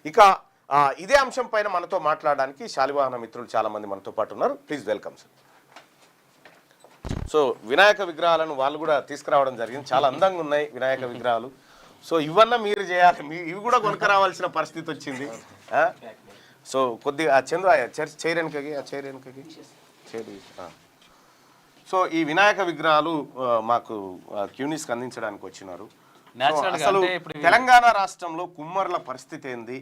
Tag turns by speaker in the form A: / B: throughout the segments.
A: ఇక ఇదే అంశం పైన మనతో మాట్లాడడానికి శాలివాహన మిత్రులు చాలా మంది మనతో పాటు ఉన్నారు. Please welcome sir. So Vinayaka విగ్రహాలను వాళ్ళు కూడా తీసుకురావడం జరిగింది. చాలా అందంగా ఉన్నాయి వినాయక విగ్రహాలు. సో ఇవన్నా మీరు చేయాలి, ఇవి కూడా కొనుక్కరావాల్సిన పరిస్థితి వచ్చింది. సో కొద్దిగా ఆ చంద్ర చైర్ వెనుకకి చైర్. సో ఈ వినాయక విగ్రహాలు మాకు క్యూనిస్కి అందించడానికి వచ్చినారు. అసలు తెలంగాణ రాష్ట్రంలో కుమ్మరుల పరిస్థితి ఏంది,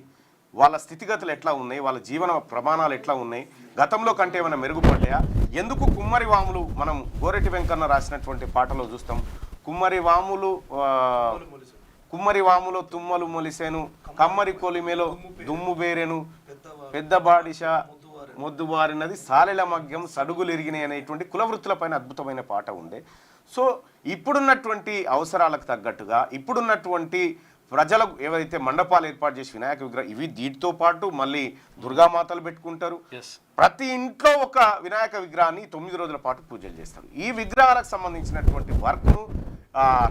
A: వాళ్ళ స్థితిగతులు ఎట్లా ఉన్నాయి, వాళ్ళ జీవన ప్రమాణాలు ఎట్లా ఉన్నాయి, గతంలో కంటే ఏమైనా మెరుగుపడ్డాయా, ఎందుకు కుమ్మరి వాములు మనం గోరెటి వెంకన్న రాసినటువంటి పాటలో చూస్తాం, కుమ్మరి వాములో తుమ్మలు మొలిసేను, కమ్మరి కొలిమేలో దుమ్ము బేరెను, పెద్ద బాడిష మొద్దుబారినది, సాలెల మగ్యం సడుగులు ఎరిగినాయి అనేటువంటి కులవృత్తులపైన అద్భుతమైన పాట ఉండే. సో ఇప్పుడున్నటువంటి అవసరాలకు తగ్గట్టుగా ఇప్పుడున్నటువంటి ప్రజలకు ఏవైతే మండపాలు ఏర్పాటు చేసి వినాయక విగ్రహం ఇవి వీటితో పాటు మళ్ళీ దుర్గామాతలు పెట్టుకుంటారు. ప్రతి ఇంట్లో ఒక వినాయక విగ్రహాన్ని 9 రోజుల పాటు పూజలు చేస్తారు. ఈ విగ్రహాలకు సంబంధించినటువంటి వర్క్ను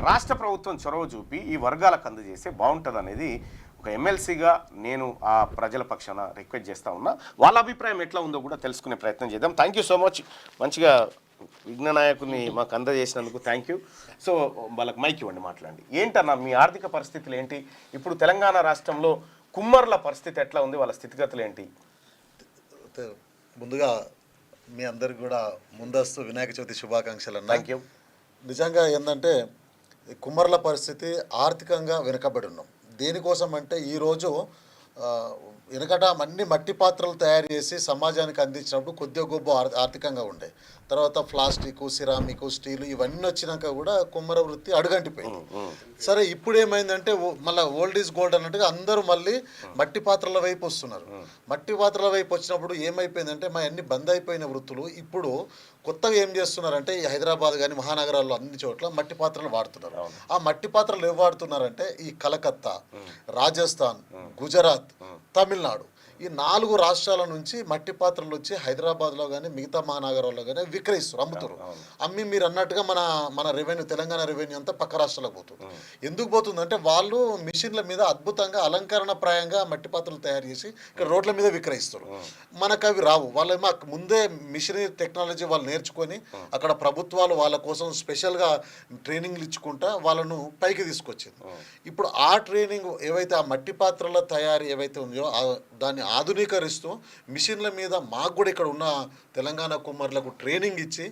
A: రాష్ట్ర ప్రభుత్వం చొరవ చూపి ఈ వర్గాలకు అందజేస్తే బాగుంటుంది అనేది ఒక ఎమ్మెల్సీగా నేను ఆ ప్రజల పక్షాన రిక్వెస్ట్ చేస్తా ఉన్నా. వాళ్ళ అభిప్రాయం ఎట్లా ఉందో కూడా తెలుసుకునే ప్రయత్నం చేద్దాం. థ్యాంక్ యూ సో మచ్, మంచిగా విఘ్న నాయకుని మాకు అందజేసినందుకు థ్యాంక్ యూ. సో వాళ్ళకి మైక్ ఇవ్వండి, మాట్లాడండి. ఏంటన్నా మీ ఆర్థిక పరిస్థితులు ఏంటి, ఇప్పుడు తెలంగాణ రాష్ట్రంలో కుమ్మరుల పరిస్థితి ఎట్లా ఉంది, వాళ్ళ స్థితిగతులు ఏంటి?
B: ముందుగా మీ అందరికి కూడా ముందస్తు వినాయక చవితి శుభాకాంక్షలు అన్న.
A: Thank you.
B: నిజంగా ఏంటంటే కుమ్మరుల పరిస్థితి ఆర్థికంగా వెనుకబడి ఉన్నాం. దేనికోసం అంటే ఈరోజు వెనకట అన్ని మట్టి పాత్రలు తయారు చేసి సమాజానికి అందించినప్పుడు కొద్దిగా గొప్ప ఆర్థికంగా ఉండే. తర్వాత ప్లాస్టిక్, సిరామిక్, స్టీలు ఇవన్నీ వచ్చినాక కూడా కుమ్మర వృత్తి అడుగంటిపోయింది. సరే ఇప్పుడు ఏమైందంటే మళ్ళీ ఓల్డ్ ఈజ్ గోల్డ్ అన్నట్టుగా అందరూ మళ్ళీ మట్టి పాత్రల వైపు వస్తున్నారు. మట్టి పాత్రల వైపు వచ్చినప్పుడు ఏమైపోయిందంటే మా అన్ని బంద్ అయిపోయిన వృత్తులు ఇప్పుడు కొత్తగా ఏం చేస్తున్నారంటే ఈ హైదరాబాద్ కానీ మహానగరాల్లో అన్ని చోట్ల మట్టి పాత్రలు వాడుతున్నారు. ఆ మట్టి పాత్రలు ఏం వాడుతున్నారంటే ఈ కలకత్తా, రాజస్థాన్, గుజరాత్, తమిళనాడు ఈ 4 రాష్ట్రాల నుంచి మట్టి పాత్రలు వచ్చి హైదరాబాద్లో కానీ మిగతా మహానగరాల్లో కానీ విక్రయిస్తారు, అమ్ముతారు. అమ్మి మీరు అన్నట్టుగా మన రెవెన్యూ, తెలంగాణ రెవెన్యూ అంతా పక్క రాష్ట్రాలకు పోతుంది. ఎందుకు పోతుందంటే వాళ్ళు మిషన్ల మీద అద్భుతంగా అలంకరణప్రాయంగా మట్టి పాత్రలు తయారు చేసి ఇక్కడ రోడ్ల మీద విక్రయిస్తారు. మనకు అవి రావు. వాళ్ళేమో ముందే మిషనరీ టెక్నాలజీ వాళ్ళు నేర్చుకొని అక్కడ ప్రభుత్వాలు వాళ్ళ కోసం స్పెషల్గా ట్రైనింగ్లు ఇచ్చుకుంటా వాళ్ళను పైకి తీసుకొచ్చింది. ఇప్పుడు ఆ ట్రైనింగ్ ఏవైతే ఆ మట్టి పాత్రల తయారీ ఏవైతే ఉందో దాన్ని ఆధునీకరిస్తూ మిషన్ల మీద మాకు కూడా ఇక్కడ ఉన్న తెలంగాణ కుమ్మరులకు ట్రైనింగ్ ఇచ్చి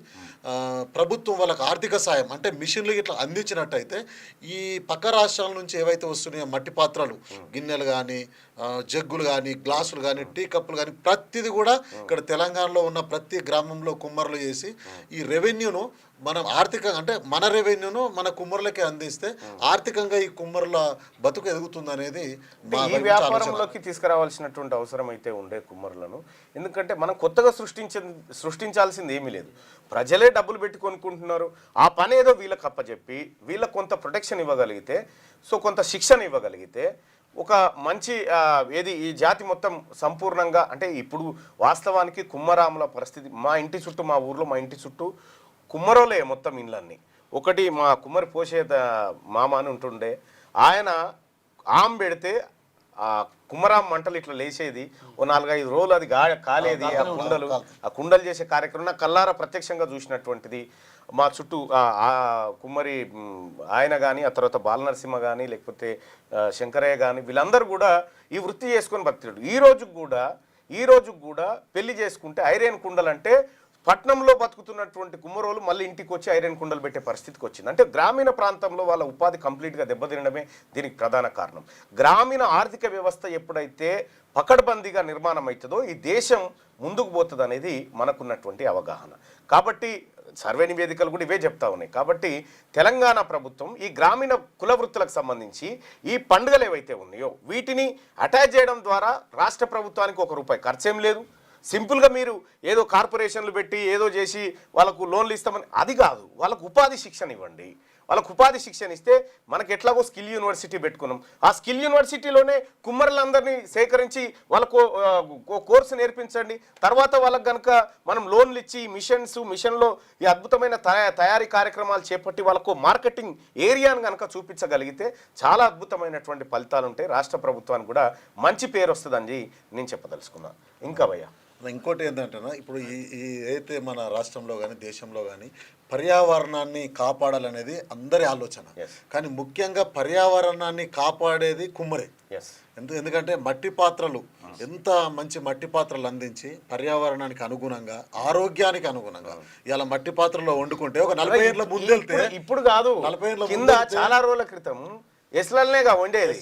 B: ప్రభుత్వం వాళ్ళకి ఆర్థిక సాయం అంటే మిషన్లు ఇట్లా అందించినట్టయితే ఈ పక్క రాష్ట్రాల నుంచి ఏవైతే వస్తున్నాయో మట్టి పాత్రలు, గిన్నెలు కానీ, జగ్గులు కానీ, గ్లాసులు కానీ, టీ కప్పులు కానీ ప్రతిది కూడా ఇక్కడ తెలంగాణలో ఉన్న ప్రతి గ్రామంలో కుమ్మరులు చేసి ఈ రెవెన్యూను మనం ఆర్థికంగా అంటే మన రెవెన్యూను మన కుమ్మరులకే అందిస్తే ఆర్థికంగా ఈ కుమ్మరుల బతుకు ఎదుగుతుంది అనేది
A: ఈ వ్యాపారంలోకి తీసుకురావాల్సినటువంటి అవసరం అయితే ఉండే కుమ్మరులను. ఎందుకంటే మనం కొత్తగా సృష్టించాల్సింది ఏమీ లేదు. ప్రజలే డబ్బులు పెట్టి కొనుక్కుంటున్నారు. ఆ పని ఏదో వీళ్ళకి అప్పచెప్పి వీళ్ళకి కొంత ప్రొటెక్షన్ ఇవ్వగలిగితే, సో కొంత శిక్షణ ఇవ్వగలిగితే ఒక మంచి ఏది ఈ జాతి మొత్తం సంపూర్ణంగా అంటే ఇప్పుడు వాస్తవానికి కుమ్మరాముల పరిస్థితి మా ఇంటి చుట్టూ, మా ఊర్లో మా ఇంటి చుట్టూ కుమ్మరోలే మొత్తం ఇండ్లన్నీ. ఒకటి మా కుమ్మరి పోసే మామ అని ఉంటుండే, ఆయన ఆమె పెడితే ఆ కుమ్మరాం మంటలు ఇట్లా లేచేది. ఓ 4-5 రోజులు అది కాలేది. ఆ కుండలు చేసే కార్యక్రమం కల్లారా ప్రత్యక్షంగా చూసినటువంటిది. మా చుట్టూ ఆ కుమ్మరి ఆయన కానీ, ఆ తర్వాత బాలనరసింహ కానీ, లేకపోతే శంకరయ్య కానీ వీళ్ళందరూ కూడా ఈ వృత్తి చేసుకొని బతికాడు. ఈ రోజు కూడా పెళ్లి చేసుకుంటే ఐరన్ కుండలు అంటే పట్నంలో బతుకుతున్నటువంటి కుమ్మరోలు మళ్ళీ ఇంటికి వచ్చి ఐరన్ కుండలు పెట్టే పరిస్థితికి వచ్చింది. అంటే గ్రామీణ ప్రాంతంలో వాళ్ళ ఉపాధి కంప్లీట్గా దెబ్బతినడమే దీనికి ప్రధాన కారణం. గ్రామీణ ఆర్థిక వ్యవస్థ ఎప్పుడైతే పకడ్బందీగా నిర్మాణం అవుతుందో ఈ దేశం ముందుకు పోతుంది అనేది మనకున్నటువంటి అవగాహన. కాబట్టి సర్వే నివేదికలు కూడా ఇవే చెప్తా ఉన్నాయి. కాబట్టి తెలంగాణ ప్రభుత్వం ఈ గ్రామీణ కుల వృత్తులకు సంబంధించి ఈ పండుగలు ఏవైతే ఉన్నాయో వీటిని అటాచ్ చేయడం ద్వారా రాష్ట్ర ప్రభుత్వానికి ₹1 ఖర్చేం లేదు. సింపుల్గా మీరు ఏదో కార్పొరేషన్లు పెట్టి ఏదో చేసి వాళ్ళకు లోన్లు ఇస్తామని అది కాదు. వాళ్ళకు ఉపాధి శిక్షణ ఇవ్వండి. వాళ్ళకు ఉపాధి శిక్షణ ఇస్తే మనకి ఎట్లాగో స్కిల్ యూనివర్సిటీ పెట్టుకున్నాం. ఆ స్కిల్ యూనివర్సిటీలోనే కుమ్మరులందరినీ సేకరించి వాళ్ళకు కోర్సు నేర్పించండి. తర్వాత వాళ్ళకి కనుక మనం లోన్లు ఇచ్చి మిషన్లో ఈ అద్భుతమైన తయారీ కార్యక్రమాలు చేపట్టి వాళ్ళకు మార్కెటింగ్ ఏరియాను కనుక చూపించగలిగితే చాలా అద్భుతమైనటువంటి ఫలితాలు ఉంటాయి. రాష్ట్ర ప్రభుత్వానికి కూడా మంచి పేరు వస్తుందని నేను చెప్పదలుచుకున్నాను. ఇంకా భయ్యా
B: ఇంకోటి ఏంటంటే ఇప్పుడు ఈ అయితే మన రాష్ట్రంలో కానీ దేశంలో కానీ పర్యావరణాన్ని కాపాడాలనేది అందరి ఆలోచన. కానీ ముఖ్యంగా పర్యావరణాన్ని కాపాడేది కుమ్మరే. ఎందుకంటే మట్టి పాత్రలు ఎంత మంచి మట్టి పాత్రలు అందించి పర్యావరణానికి అనుగుణంగా ఆరోగ్యానికి అనుగుణంగా ఇలా మట్టి పాత్రలో వండుకుంటే ఒక 40 ఏళ్ళ ముందెళ్తే
A: ఇప్పుడు కాదు
B: 40 ఏళ్ళ
A: కింద చాలా రోజుల క్రితం ఎస్లనేగా వండేది,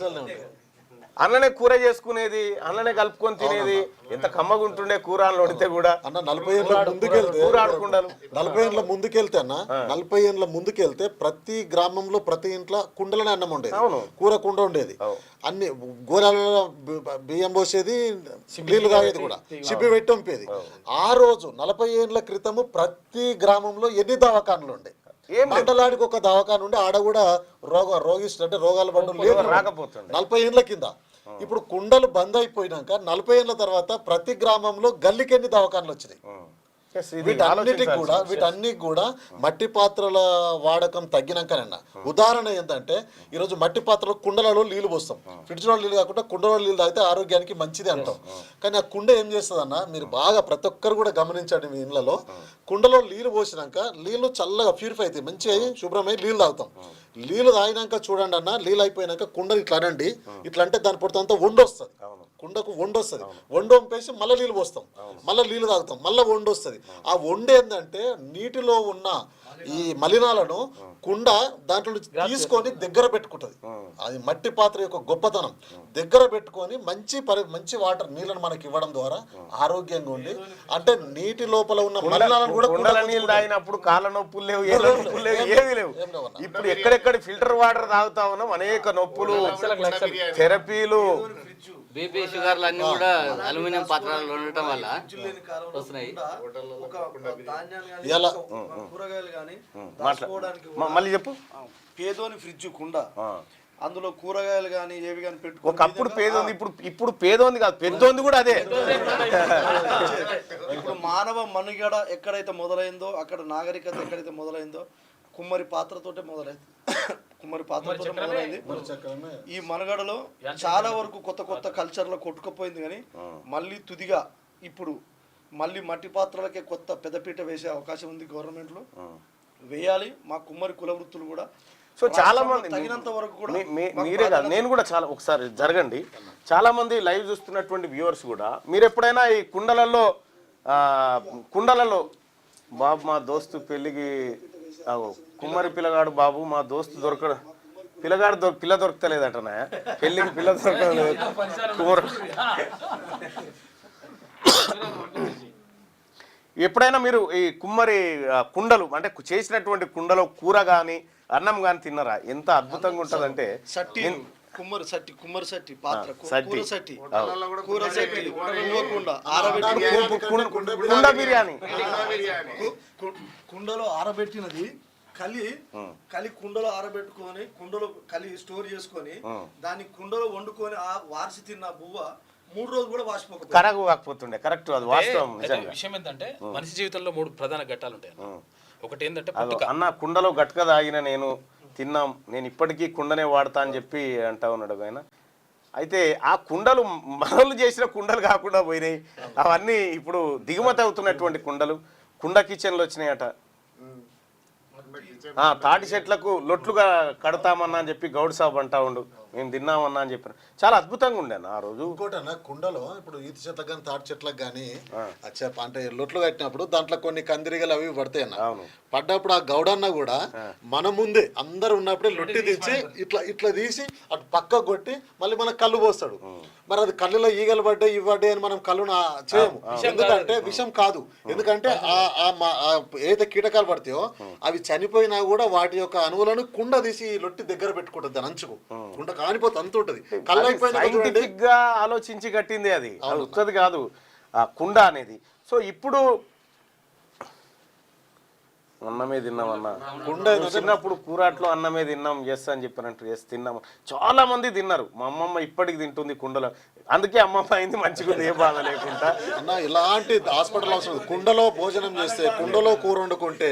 A: అన్ననే కూర చేసుకునేది, అన్ననే కలుపుకొని తినేది. ఎంత కమ్మగా ఉంటుండే కూర వండితే కూడా.
B: అన్న 40 ఏళ్ళ ముందుకెళ్తే
A: కూర ఆడుకుంటాను.
B: 40 ఏళ్ళ ముందుకెళ్తే అన్న 40 ఏళ్ళ ముందుకెళ్తే ప్రతి గ్రామంలో ప్రతి ఇంట్లో కుండలనే అన్నం ఉండేది, కూర కుండ ఉండేది. అన్ని గోరాలలో బియ్యం పోసేది, నీళ్లు తాగేది కూడా చిప్పి పెట్టి పంపేది. ఆ రోజు 40 ఏళ్ళ క్రితము ప్రతి గ్రామంలో ఎన్ని దవాఖానలు ఉండే, మండలానికి ఒక దవాఖాన ఉండే. ఆడ కూడా రోగిస్తుంటే రోగాల బండ్లు లేవు
A: రాకపోతుంది
B: 40 ఏళ్ళ కింద. ఇప్పుడు కుండలు బంద్ అయిపోయినాక 40 ఏళ్ళ తర్వాత ప్రతి గ్రామంలో గల్లికి ఎన్ని దవాఖానలు వచ్చినాయి. వీటన్నిటికి కూడా మట్టి పాత్రల వాడకం తగ్గినాకనన్నా. ఉదాహరణ ఏంటంటే ఈరోజు మట్టి పాత్రలు కుండలలో నీళ్లు పోస్తాం, ఫ్రిడ్జ్లో నీళ్ళు కాకుండా కుండలో నీళ్ళు తాగితే ఆరోగ్యానికి మంచిది అంటాం. కానీ ఆ కుండ ఏం చేస్తుంది అన్న, మీరు బాగా ప్రతి ఒక్కరు కూడా గమనించండి. మీ ఇళ్లలో కుండలో నీళ్ళు పోసినాక నీళ్లు చల్లగా ప్యూరిఫై అవుతాయి, మంచిగా శుభ్రమై నీళ్ళు తాగుతాం. నీళ్ళు తాగినాక చూడండి అన్న, నీళ్ళు అయిపోయినాక కుండలు ఇట్లా అనండి, ఇట్లా అంటే దాని పొడితే వండు వస్తుంది, కుండకు వండు వస్తుంది. వండు వంపేసి మళ్ళీ నీళ్ళు పోస్తాం, మళ్ళీ నీళ్ళు తాగుతాం, మళ్ళీ వండు వస్తుంది. ఆ వండు ఏంటంటే నీటిలో ఉన్న ఈ మలినాలను కుండ దాంట్లో తీసుకొని దగ్గర పెట్టుకుంటుంది. అది మట్టి పాత్ర యొక్క గొప్పతనం. దగ్గర పెట్టుకొని మంచి వాటర్ నీళ్ళను మనకి ఇవ్వడం ద్వారా ఆరోగ్యంగా ఉండి, అంటే నీటి లోపల ఉన్న మలినాలను కూడా
A: కుండల నీళ్ళు తాగినప్పుడు కాళ్ళ నొప్పులు లేవు, ఏ నొప్పులు లేవు, ఏమీ లేవు. ఇప్పుడు ఎక్కడెక్కడ ఫిల్టర్ వాటర్ తాగుతా ఉన్నాం, అనేక నొప్పులు, థెరపీలు,
C: బీపీ షుగర్లు అన్ని కూడా అల్యూమినియం పాత్రలు ఉండటం వల్ల వస్తున్నాయి.
D: కూరగాయలు కానీ
A: మళ్ళీ చెప్పు.
D: పేదోని ఫ్రిడ్జ్ కుండ, అందులో కూరగాయలు కానీ ఏవి కానీ పెట్టుకో.
A: ఒకప్పుడు పేదోంది, ఇప్పుడు పేదోంది కాదు, పెద్దోంది కూడా అదే.
D: ఇప్పుడు మానవ మనుగడ ఎక్కడైతే మొదలైందో, అక్కడ నాగరికత ఎక్కడైతే మొదలైందో కుమ్మరి పాత్రతోటే మొదలైంది. కుమ్మరి పాత్రతో మొదలైంది. ఈ మనుగడలో చాలా వరకు కొత్త కల్చర్లో కొట్టుకుపోయింది. కానీ మళ్ళీ తుదిగా ఇప్పుడు మళ్ళీ మట్టి పాత్రలకే కొత్త పెద్దపీట వేసే అవకాశం ఉంది. గవర్నమెంట్లో వేయాలి. మా కుమ్మరి కుల వృత్తులు కూడా
A: సో చాలా మంది
D: తగినంత వరకు కూడా
A: మీరే కాదు, నేను కూడా చాలా ఒకసారి జరగండి. చాలా మంది లైవ్ చూస్తున్నటువంటి వ్యూవర్స్ కూడా మీరు ఎప్పుడైనా ఈ కుండలలో బాబు మా దోస్తు పెళ్ళికి కుమ్మరి పిల్లగాడు బాబు మా దోస్తు పిల్ల దొరకలేదటనా, పెళ్ళికి పిల్ల దొరకలేదు కుమ్మరు. ఎప్పుడైనా మీరు ఈ కుమ్మరి కుండలు అంటే చేసినటువంటి కుండలో కూర కానీ అన్నం కానీ తిన్నారా? ఎంత అద్భుతంగా ఉంటుందంటే
D: కుమ్మరి సట్టి పాత్ర,
A: కుండ బిర్యానీ,
D: కుండలో ఆరబెట్టినది కలి కుండలో ఆరబెట్టుకొని కుండలో కలి స్టోర్ చేసుకొని దాన్ని కుండలో వండుకొని ఆ వార్చి తిన్న బువ్వ 3 రోజులు కూడా వాసిపోతుంది,
A: కరగు కాకపోతుండే. కరెక్ట్, అది వాస్తవం.
E: విషయం ఏంటంటే మనిషి జీవితంలో 3 ప్రధాన ఘట్టాలు ఉంటాయి. ఒకటి ఏంటంటే
A: అన్న కుండలో గట్క తాగిన నేను తిన్నాం, నేను ఇప్పటికీ కుండనే వాడతా అని చెప్పి అంటా ఉన్నాడు ఆయన. అయితే ఆ కుండలు మనలు చేసిన కుండలు కాకుండా పోయినాయి. అవన్నీ ఇప్పుడు దిగుమతి అవుతున్నటువంటి కుండలు, కుండ కిచెన్లు వచ్చినాయట. తాటి చెట్లకు లొట్లుగా కడతామన్నా అని చెప్పి గౌడ్ సాబ్ అంటా ఉండు, మేము తిన్నామన్నా అని చెప్పాను. చాలా అద్భుతంగా ఉండే ఆ రోజు.
B: ఇంకోటన్నా కుండలో ఇప్పుడు ఈతి చెట్లకు కానీ తాటి చెట్లకు కానీ అంటే లొట్లు కట్టినప్పుడు దాంట్లో కొన్ని కందిరిగలు అవి పడతాయి అన్న. పడ్డప్పుడు ఆ గౌడన్న కూడా మన ముందే అందరు ఉన్నప్పుడే లొట్టి తీసి ఇట్లా తీసి అటు పక్క కొట్టి మళ్ళీ మనకు కళ్ళు పోస్తాడు. మరి అది కళ్ళులో ఈగలు పడ్డాయి ఇవ్వడ్డాయి అని మనం కళ్ళును చేయము, ఎందుకంటే విషం కాదు. ఎందుకంటే ఏదైతే కీటకాలు పడతాయో అవి చనిపోయినా కూడా వాటి యొక్క అణువులను కుండ తీసి లొట్టి దగ్గర పెట్టుకుంటుంది, దాని అంచుకు కుండ కానిపోతే అంత ఉంటుంది.
A: సైంటిఫిక్ గా ఆలోచించి కట్టింది అది, వస్తుంది కాదు ఆ కుండ అనేది. సో ఇప్పుడు అన్నమే తిన్నామన్నా నువ్వు చిన్నప్పుడు కూరాట్లో అన్నమే తిన్నాం ఎస్ అని చెప్పినట్టు ఎస్ తిన్నాం. చాలా మంది తిన్నారు. మా అమ్మమ్మ ఇప్పటికి తింటుంది కుండలో, అందుకే అమ్మమ్మ అయింది మంచిగా ఏ బాధ లేకుండా.
B: అన్న ఇలాంటి హాస్పిటల్ అవసరం లేదు. కుండలో భోజనం చేస్తే, కుండలో కూర వండుకుంటే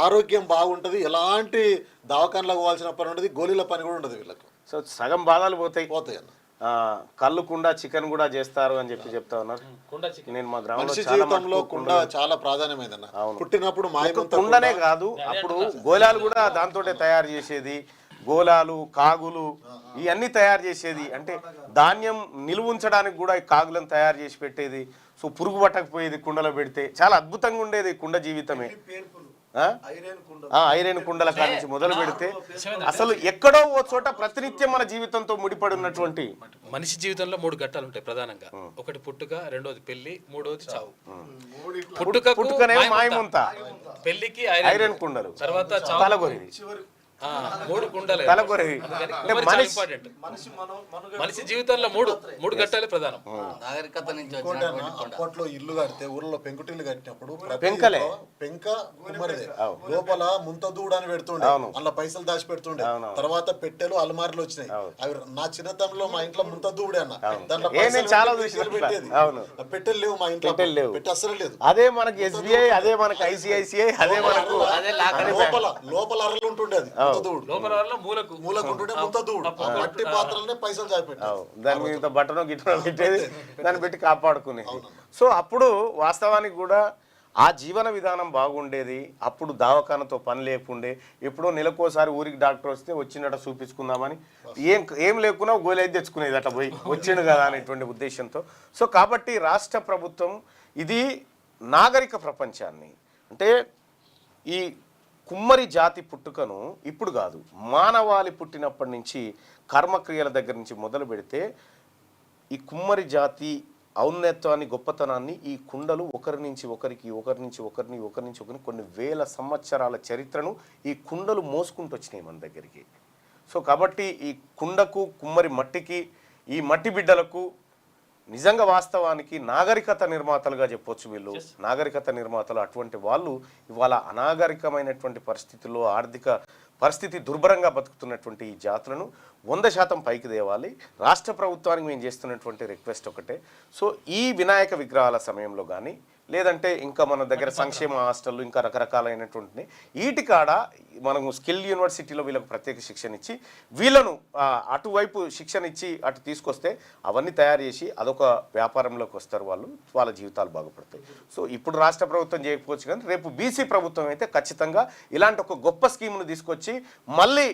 B: ఆరోగ్యం బాగుంటది. ఎలాంటి దవాఖానలో పోవాల్సిన పని ఉండదు, గోళీల పని కూడా ఉండదు వీళ్ళకు.
A: సో సగం బాధలు పోతాయి.
B: అన్న
A: కళ్ళు కుండ చికెన్ కూడా చేస్తారు అని చెప్తా ఉన్నారు. నేను మా గ్రామంలో
B: మనిషి జీవితంలో కుండ చాలా ప్రాధాన్యమైందన్న. పుట్టినప్పుడు
A: కుండనే కాదు, అప్పుడు గోళాలు కూడా దాంతోటే తయారు చేసేది. గోళాలు, కాగులు ఇవన్నీ తయారు చేసేది. అంటే ధాన్యం నిలువ ఉంచడానికి కూడా ఈ కాగులను తయారు చేసి పెట్టేది. సో పురుగు పట్టకపోయేది కుండలో పెడితే. చాలా అద్భుతంగా ఉండేది కుండ జీవితమే. ఐరన్ కుండల కాడ నుంచి మొదలు పెడితే అసలు ఎక్కడో ఓ చోట ప్రతినిత్యం మన జీవితంతో ముడిపడి ఉన్నటువంటి
E: మనిషి జీవితంలో 3 ఘట్టాలు ఉంటాయి ప్రధానంగా. ఒకటి పుట్టుక, రెండోది పెళ్లి, మూడోది చావు.
A: పుట్టుకనే మాయముంత,
E: పెళ్లికి
A: ఐరన్ కుండలు,
E: తర్వాత
A: తలగొరిది,
E: 3 కుండలు
A: తలగొరిది.
E: మనిషి జీవితంలో మూడు ఘట్టాలే ప్రధానం.
C: నాగరికత నుంచి
B: అప్పట్లో ఇల్లు కడితే ఊర్లో పెంకుటిల్లు కట్టినప్పుడు
A: పెంకలే
B: పెంక కుమ్మరిదే, లోపల ముంత దూడని పెడుతుండే, అందులో పైసలు దాచి పెడుతుండే. తర్వాత పెట్టెలు అలమారులు వచ్చినాయి. అవి నా చిన్నతనంలో మా ఇంట్లో ముంత దూడే అన్న, దాంట్లో
A: చాలా
B: పెట్టేది. పెట్టెలు లేవు మా ఇంట్లో, పెట్టె అసలు లేదు.
A: అదే మనకి SBI, అదే మనకి ICICI, అదే మనకు
B: లోపల అరలు ఉంటుండే. అది మట్టి పాత్రలనే పైసలు దాచిపెట్టారు.
A: దాని మీద బట్టనో గిట్టనో పెట్టేది, దాన్ని పెట్టి కాపాడుకునేది. సో అప్పుడు వాస్తవానికి కూడా ఆ జీవన విధానం బాగుండేది. అప్పుడు దవాఖానతో పని లేకుండే. ఎప్పుడో నెలకోసారి ఊరికి డాక్టర్ వస్తే వచ్చినట్టు చూపించుకుందామని ఏం లేకున్నా గోలీ అయితే తెచ్చుకునేది, అట్లా పోయి వచ్చిండు కదా అనేటువంటి ఉద్దేశంతో. సో కాబట్టి రాష్ట్ర ప్రభుత్వం ఇది నాగరిక ప్రపంచాన్ని, అంటే ఈ కుమ్మరి జాతి పుట్టుకను ఇప్పుడు కాదు, మానవాళి పుట్టినప్పటి నుంచి కర్మక్రియల దగ్గర నుంచి మొదలు పెడితే ఈ కుమ్మరి జాతి ఔన్నత్యాన్ని, గొప్పతనాన్ని ఈ కుండలు ఒకరి నుంచి ఒకరికి, ఒకరి నుంచి ఒకరిని కొన్ని వేల సంవత్సరాల చరిత్రను ఈ కుండలు మోసుకుంటూ వచ్చినాయి మన దగ్గరికి. సో కాబట్టి ఈ కుండకు, కుమ్మరి మట్టికి, ఈ మట్టి బిడ్డలకు నిజంగా వాస్తవానికి నాగరికత నిర్మాతలుగా చెప్పొచ్చు వీళ్ళు. నాగరికత నిర్మాతలు అటువంటి వాళ్ళు ఇవాళ అనాగరికమైనటువంటి పరిస్థితుల్లో, ఆర్థిక పరిస్థితి దుర్భరంగా బతుకుతున్నటువంటి ఈ జాతులను 100% పైకి తేవాలి. రాష్ట్ర ప్రభుత్వానికి మేము చేస్తున్నటువంటి రిక్వెస్ట్ ఒకటే, సో ఈ వినాయక విగ్రహాల సమయంలో కానీ, లేదంటే ఇంకా మన దగ్గర సంక్షేమ హాస్టళ్ళు, ఇంకా రకరకాలైనటువంటి వీటి కాడ మనము స్కిల్ యూనివర్సిటీలో వీళ్ళకు ప్రత్యేక శిక్షణ ఇచ్చి వీళ్ళను అటువైపు శిక్షణ ఇచ్చి అటు తీసుకొస్తే అవన్నీ తయారు చేసి అదొక వ్యాపారంలోకి వస్తారు వాళ్ళు, వాళ్ళ జీవితాలు బాగుపడతాయి. సో ఇప్పుడు రాష్ట్ర ప్రభుత్వం చేయకపోవచ్చు, కానీ రేపు బీసీ ప్రభుత్వం అయితే ఖచ్చితంగా ఇలాంటి ఒక గొప్ప స్కీమ్ను తీసుకొచ్చి మళ్ళీ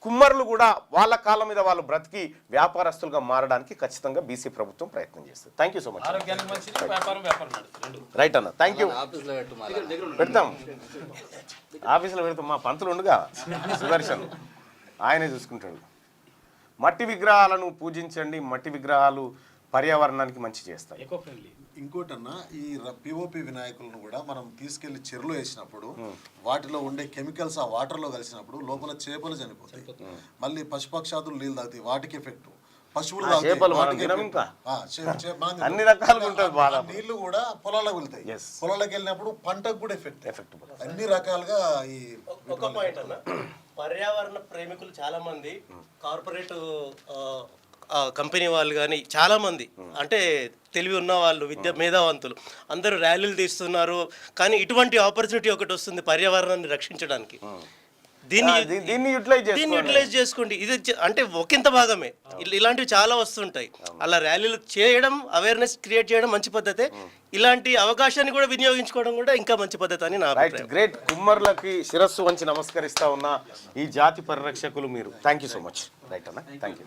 A: కుమ్మరులు కూడా వాళ్ళ కాళ్ళ మీద వాళ్ళు బ్రతికి వ్యాపారస్తులుగా మారడానికి ఖచ్చితంగా బీసీ ప్రభుత్వం ప్రయత్నం చేస్తుంది. Thank you so much. Right అన్న, థ్యాంక్ యూ. పెడతాం ఆఫీసులో పెడతాం. మా పంతులు ఉండుగా సుదర్శన్, ఆయనే చూసుకుంటాడు. మట్టి విగ్రహాలను పూజించండి, మట్టి విగ్రహాలు పర్యావరణానికి మంచి చేస్తాయి.
B: ఇంకోటన్నా, ఈ పిఓపి వినాయకులను కూడా మనం తీసుకెళ్లి చెరువులో వేసినప్పుడు వాటిలో ఉండే కెమికల్స్ ఆ వాటర్లో కలిసినప్పుడు లోపల చేపలు చనిపోతాయి. మళ్ళీ పశుపక్షాదులు నీళ్ళు తాగుతాయి, వాటికి ఎఫెక్ట్. పశువులు
A: అన్ని రకాలుగా ఉంటుంది.
B: నీళ్లు కూడా పొలాలకు వెళ్తాయి, పొలాలకు వెళ్ళినప్పుడు పంటకు కూడా ఎఫెక్ట్. అన్ని రకాలుగా ఈ
F: ఒక పాయింట్ అన్న, పర్యావరణ ప్రేమికులు చాలా మంది, కార్పొరేట్ కంపెనీ వాళ్ళు కానీ చాలామంది, అంటే తెలివి ఉన్న వాళ్ళు, మేధావంతులు అందరూ ర్యాలీలు తీస్తున్నారు. కానీ ఇటువంటి ఆపర్చునిటీ ఒకటి వస్తుంది పర్యావరణాన్ని రక్షించడానికి. దీన్ని యూటిలైజ్ చేసుకోండి. ఇది అంటే ఒకంత భాగమే, ఇలాంటివి చాలా వస్తుంటాయి. అలా ర్యాలీలు చేయడం, అవేర్నెస్ క్రియేట్ చేయడం మంచి పద్ధతే. ఇలాంటి అవకాశాన్ని కూడా వినియోగించుకోవడం కూడా ఇంకా మంచి పద్ధతి అని నా అభిప్రాయం.
A: గ్రేట్. కుమ్మర్లకి శిరస్సు వంచి నమస్కరిస్తా ఉన్న ఈ జాతి పరిరక్షకులు మీరు. Thank you so much. Right అన్న, థ్యాంక్ యూ.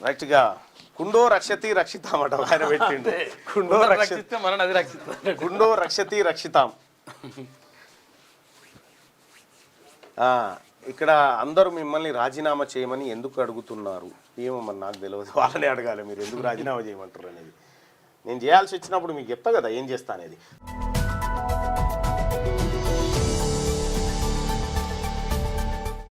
A: రైట్గా కుండో రక్షతి రక్షితామట ఆయన పెట్టిండు. కుండో రక్షతి రక్షితాం. ఇక్కడ అందరూ మిమ్మల్ని రాజీనామా చేయమని ఎందుకు అడుగుతున్నారు? ఏమో మరి నాకు తెలియదు, వాళ్ళనే అడగాలి మీరు ఎందుకు రాజీనామా చేయమంటారు అనేది. నేను చేయాల్సి వచ్చినప్పుడు మీకు చెప్తా కదా ఏం చేస్తా అనేది.